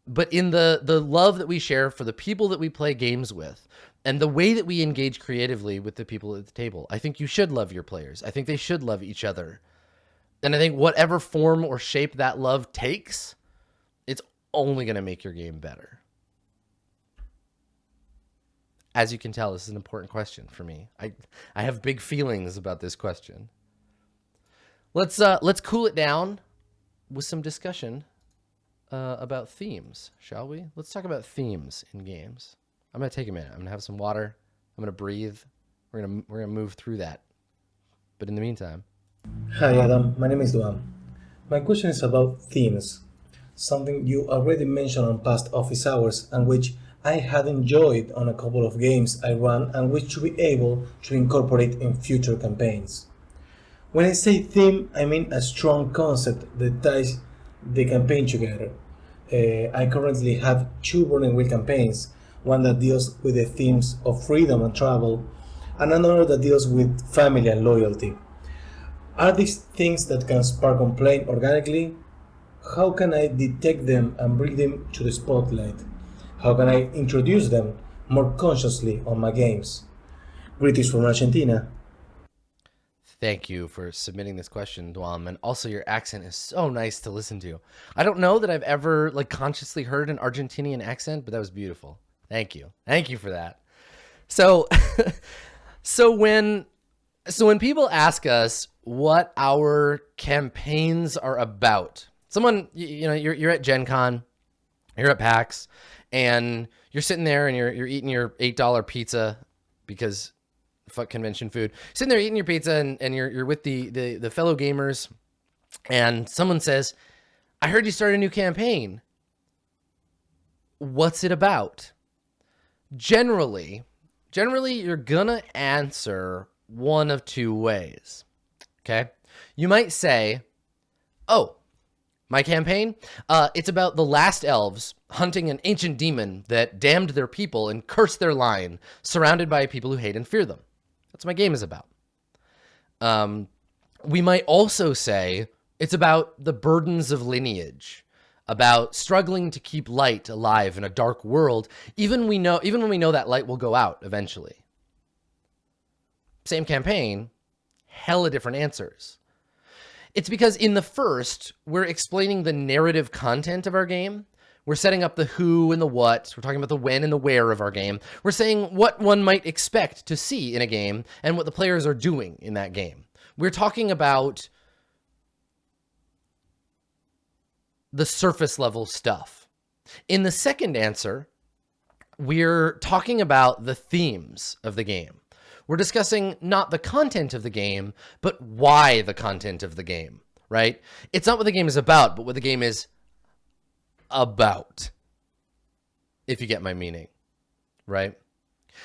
but in the love that we share for the people that we play games with and the way that we engage creatively with the people at the table. I think you should love your players. I think they should love each other. And I think whatever form or shape that love takes, it's only going to make your game better. As you can tell, this is an important question for me. I have big feelings about this question. Let's cool it down with some discussion about themes, shall we? Let's talk about themes in games. I'm gonna take a minute. I'm gonna have some water. I'm gonna breathe. We're gonna move through that. But in the meantime, Hi Adam, my name is Duan. My question is about themes, something you already mentioned on past office hours and which I had enjoyed on a couple of games I ran and which should be able to incorporate in future campaigns. When I say theme, I mean a strong concept that ties the campaign together. I currently have 2 Burning Wheel campaigns, one that deals with the themes of freedom and travel, and another that deals with family and loyalty. Are these things that can spark complaint organically? How can I detect them and bring them to the spotlight? How can I introduce them more consciously on my games? Greetings from Argentina. thank you for submitting this question, Dwam. And also, your accent is so nice to listen to. I don't know that I've ever consciously heard an Argentinian accent, but that was beautiful. Thank you. Thank you for that. So, so when people ask us what our campaigns are about, someone, you're at Gen Con, you're at PAX, and you're sitting there and you're eating your $8 pizza because fuck convention food. Sitting there eating your pizza and you're with the fellow gamers, and someone says, I heard you started a new campaign. What's it about? Generally, you're gonna answer one of 2 ways. Okay? You might say, oh, my campaign? It's about the last elves hunting an ancient demon that damned their people and cursed their line, surrounded by people who hate and fear them. That's what my game is about. We might also say it's about the burdens of lineage, about struggling to keep light alive in a dark world, even when we know that light will go out eventually. Same campaign, hella different answers. It's because in the first, we're explaining the narrative content of our game. We're setting up the who and the what. We're talking about the when and the where of our game. We're saying what one might expect to see in a game and what the players are doing in that game. We're talking about the surface level stuff. In the second answer, we're talking about the themes of the game. We're discussing not the content of the game, but why the content of the game, right? It's not what the game is about, but what the game is about, if you get my meaning, right?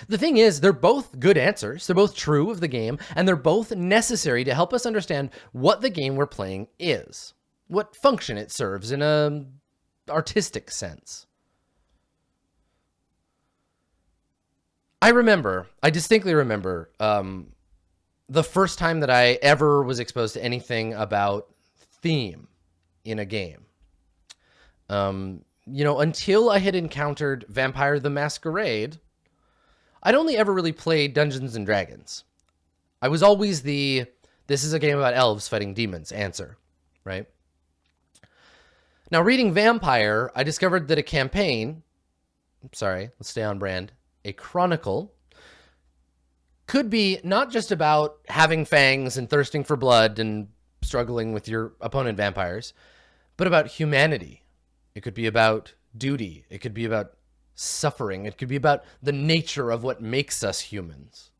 The thing is, they're both good answers. They're both true of the game, and they're both necessary to help us understand what the game we're playing is, what function it serves in a artistic sense. I distinctly remember the first time that I ever was exposed to anything about theme in a game. Until I had encountered Vampire the Masquerade, I'd only ever really played Dungeons and Dragons. I was always this is a game about elves fighting demons answer, right? Now, reading Vampire, I discovered that a campaign, let's stay on brand, a chronicle, could be not just about having fangs and thirsting for blood and struggling with your opponent vampires, but about humanity. It could be about duty. It could be about suffering. It could be about the nature of what makes us humans.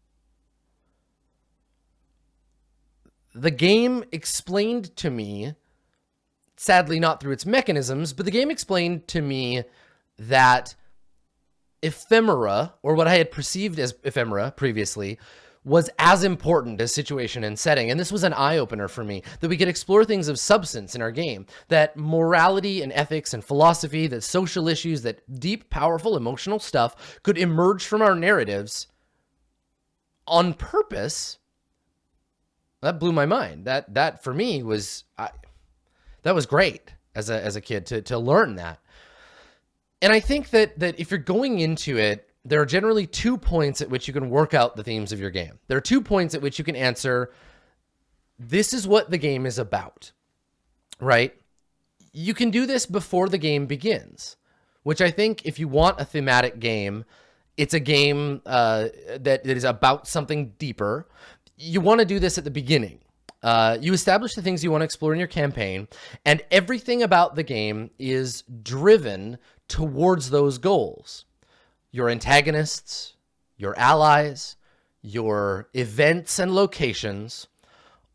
The game explained to me, sadly not through its mechanisms, but the game explained to me that ephemera, or what I had perceived as ephemera previously, was as important as situation and setting. And this was an eye-opener for me, that we could explore things of substance in our game, that morality and ethics and philosophy, that social issues, that deep, powerful, emotional stuff could emerge from our narratives on purpose. That blew my mind. That for me was, that was great as a kid to learn that. And I think that if you're going into it, there are generally 2 points at which you can work out the themes of your game. There are 2 points at which you can answer this is what the game is about, right? You can do this before the game begins, which I think if you want a thematic game, it's a game that is about something deeper. You want to do this at the beginning. You establish the things you want to explore in your campaign, and everything about the game is driven towards those goals. Your antagonists, your allies, your events and locations,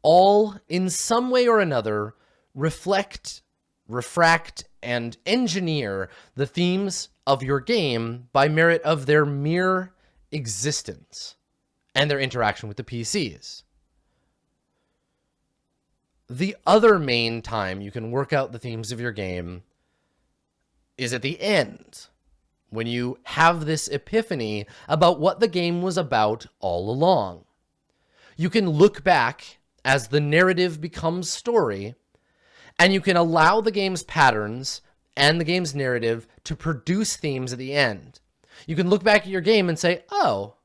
all in some way or another reflect, refract, and engineer the themes of your game by merit of their mere existence and their interaction with the PCs. The other main time you can work out the themes of your game is at the end, when you have this epiphany about what the game was about all along. You can look back as the narrative becomes story, and you can allow the game's patterns and the game's narrative to produce themes at the end. You can look back at your game and say, oh,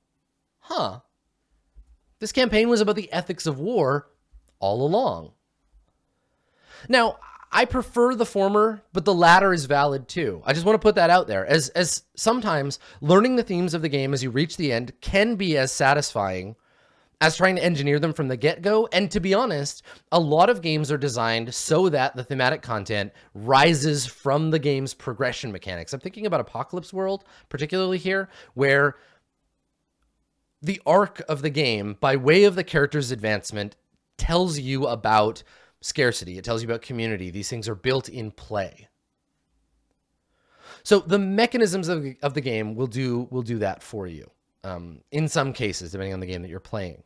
this campaign was about the ethics of war all along. Now, I prefer the former, but the latter is valid too. I just want to put that out there, as sometimes learning the themes of the game as you reach the end can be as satisfying as trying to engineer them from the get-go. And to be honest, a lot of games are designed so that the thematic content rises from the game's progression mechanics. I'm thinking about Apocalypse World, particularly here, where the arc of the game, by way of the character's advancement, tells you about scarcity. It tells you about community. These things are built in play. So the mechanisms of the game will do that for you, in some cases, depending on the game that you're playing.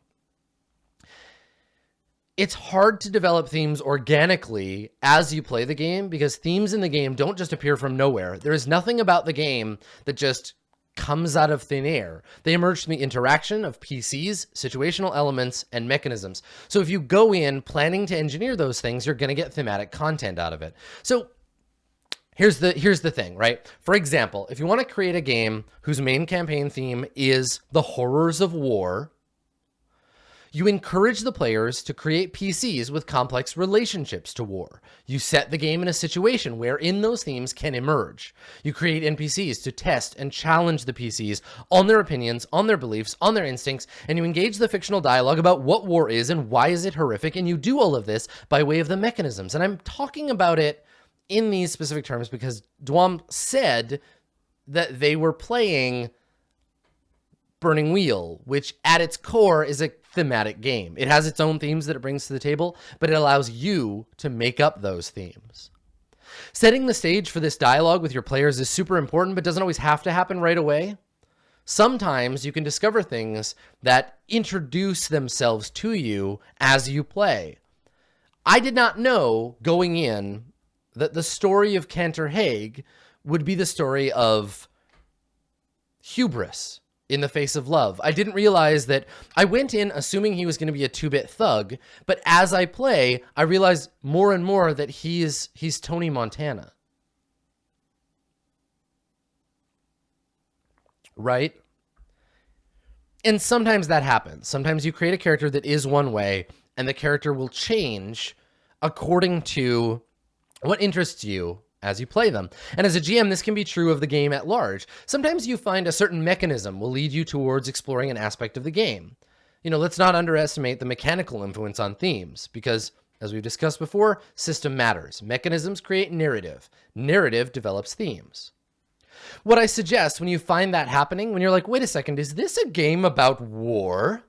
It's hard to develop themes organically as you play the game, because themes in the game don't just appear from nowhere. There is nothing about the game that just comes out of thin air. They emerge from the interaction of PCs, situational elements, and mechanisms. So if you go in planning to engineer those things, you're going to get thematic content out of it. So here's the thing, right? For example, if you want to create a game whose main campaign theme is the horrors of war, you encourage the players to create PCs with complex relationships to war. You set the game in a situation wherein those themes can emerge. You create NPCs to test and challenge the PCs on their opinions, on their beliefs, on their instincts, and you engage the fictional dialogue about what war is and why is it horrific, and you do all of this by way of the mechanisms. And I'm talking about it in these specific terms because Dwam said that they were playing Burning Wheel, which at its core is a thematic game. It has its own themes that it brings to the table, but it allows you to make up those themes. Setting the stage for this dialogue with your players is super important, but doesn't always have to happen right away. Sometimes you can discover things that introduce themselves to you as you play. I did not know going in that the story of Cantor Haig would be the story of hubris in the face of love. I didn't realize that. I went in assuming he was going to be a 2-bit thug, but as I play, I realize more and more that he's Tony Montana. Right? And sometimes that happens. Sometimes you create a character that is one way, and the character will change according to what interests you as you play them. And as a GM, this can be true of the game at large. Sometimes you find a certain mechanism will lead you towards exploring an aspect of the game. You know, let's not underestimate the mechanical influence on themes, because as we've discussed before, system matters. Mechanisms create narrative. Narrative develops themes. What I suggest when you find that happening, when you're like, wait a second, is this a game about war?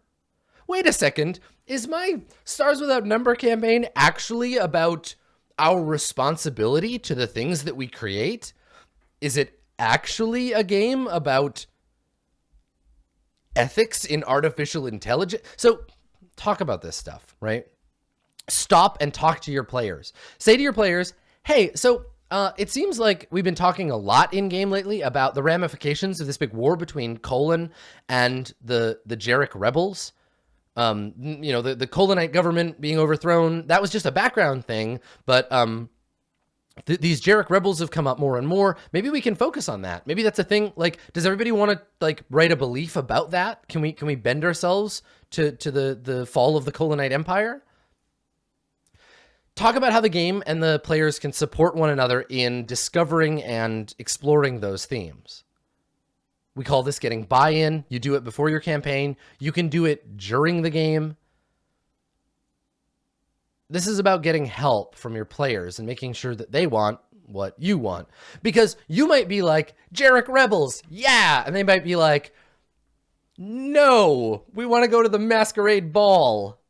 Wait a second, is my Stars Without Number campaign actually about our responsibility to the things that we create? Is it actually a game about ethics in artificial intelligence? So talk about this stuff, right? Stop and talk to your players. Say to your players, hey, so it seems like we've been talking a lot in game lately about the ramifications of this big war between Colon and the Jarek rebels. You know, the Colonite government being overthrown, that was just a background thing, but these Jarek rebels have come up more and more. Maybe we can focus on that. Maybe that's a thing. Like, does everybody want to like write a belief about that? Can we bend ourselves to the fall of the Colonite Empire? talk about how the game and the players can support one another in discovering and exploring those themes. We call this getting buy-in. You do it before your campaign. You can do it during the game. This is about getting help from your players and making sure that they want what you want. Because you might be like, Jarek Rebels, yeah! And they might be like, no, we want to go to the Masquerade Ball.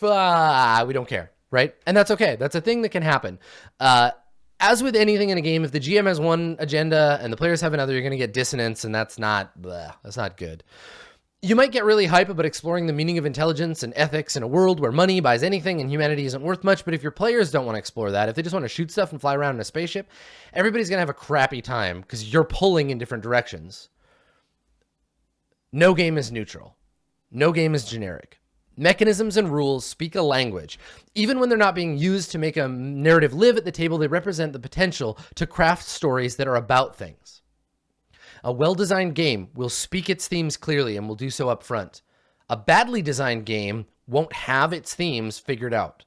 We don't care, right? And that's okay. That's a thing that can happen. As with anything in a game, if the GM has one agenda and the players have another, you're going to get dissonance, and that's not good. You might get really hype about exploring the meaning of intelligence and ethics in a world where money buys anything and humanity isn't worth much, but if your players don't want to explore that, if they just want to shoot stuff and fly around in a spaceship, everybody's going to have a crappy time because you're pulling in different directions. No game is neutral. No game is generic. Mechanisms and rules speak a language. Even when they're not being used to make a narrative live at the table, they represent the potential to craft stories that are about things. A well-designed game will speak its themes clearly and will do so up front. A badly designed game won't have its themes figured out.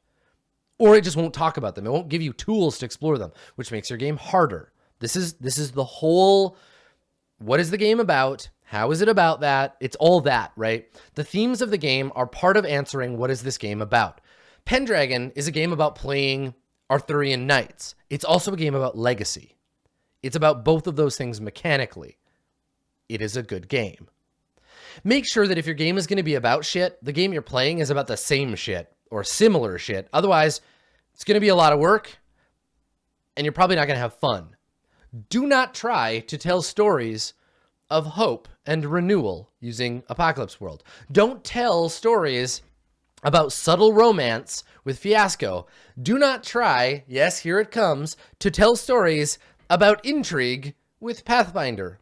Or it just won't talk about them. It won't give you tools to explore them, which makes your game harder. This is the whole, what is the game about? How is it about that? It's all that, right? The themes of the game are part of answering what is this game about. Pendragon is a game about playing Arthurian knights. It's also a game about legacy. It's about both of those things mechanically. It is a good game. Make sure that if your game is going to be about shit, the game you're playing is about the same shit or similar shit. Otherwise, it's going to be a lot of work and you're probably not going to have fun. Do not try to tell stories of hope and renewal using Apocalypse World. Don't tell stories about subtle romance with Fiasco. Do not try, yes, here it comes, to tell stories about intrigue with Pathfinder.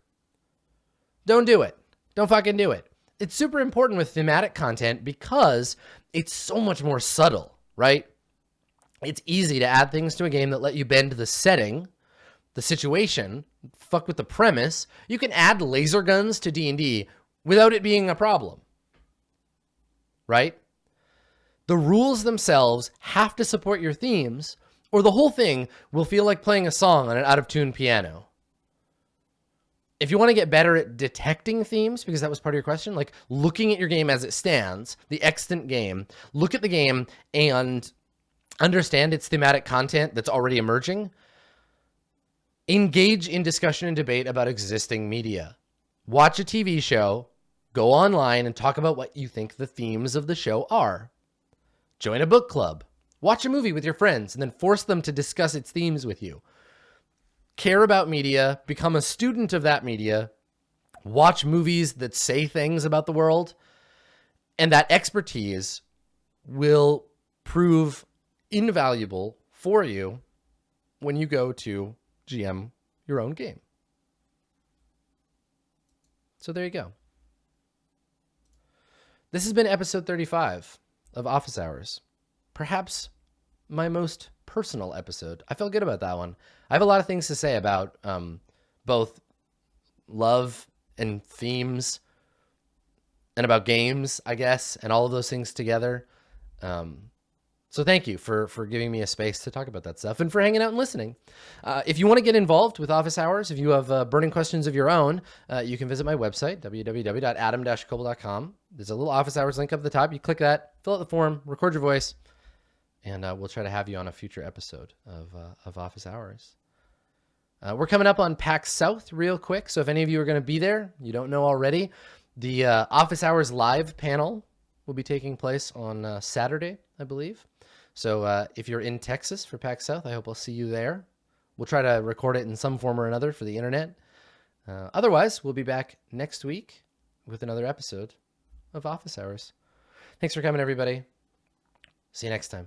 Don't do it. Don't fucking do it. It's super important with thematic content because it's so much more subtle, right? It's easy to add things to a game that let you bend the setting, the situation, fuck with the premise. You can add laser guns to D&D without it being a problem, right? The rules themselves have to support your themes, or the whole thing will feel like playing a song on an out-of-tune piano. If you want to get better at detecting themes, because that was part of your question, like looking at your game as it stands, the extant game, look at the game and understand its thematic content that's already emerging. Engage in discussion and debate about existing media. Watch a TV show, go online and talk about what you think the themes of the show are. Join a book club. Watch a movie with your friends and then force them to discuss its themes with you. Care about media, become a student of that media, watch movies that say things about the world, and that expertise will prove invaluable for you when you go to GM your own game. So there you go. This has been episode 35 of Office Hours. Perhaps my most personal episode. I felt good about that one. I have a lot of things to say about both love and themes and about games, I guess, and all of those things together. So thank you for giving me a space to talk about that stuff and for hanging out and listening. If you want to get involved with Office Hours, if you have burning questions of your own, you can visit my website, www.adam-koble.com. There's a little Office Hours link up at the top. You click that, fill out the form, record your voice, and we'll try to have you on a future episode of Office Hours. We're coming up on PAX South real quick, so if any of you are going to be there, you don't know already, the Office Hours live panel will be taking place on Saturday, I believe. So if you're in Texas for PAX South, I hope I'll see you there. We'll try to record it in some form or another for the internet. Otherwise, we'll be back next week with another episode of Office Hours. Thanks for coming, everybody. See you next time.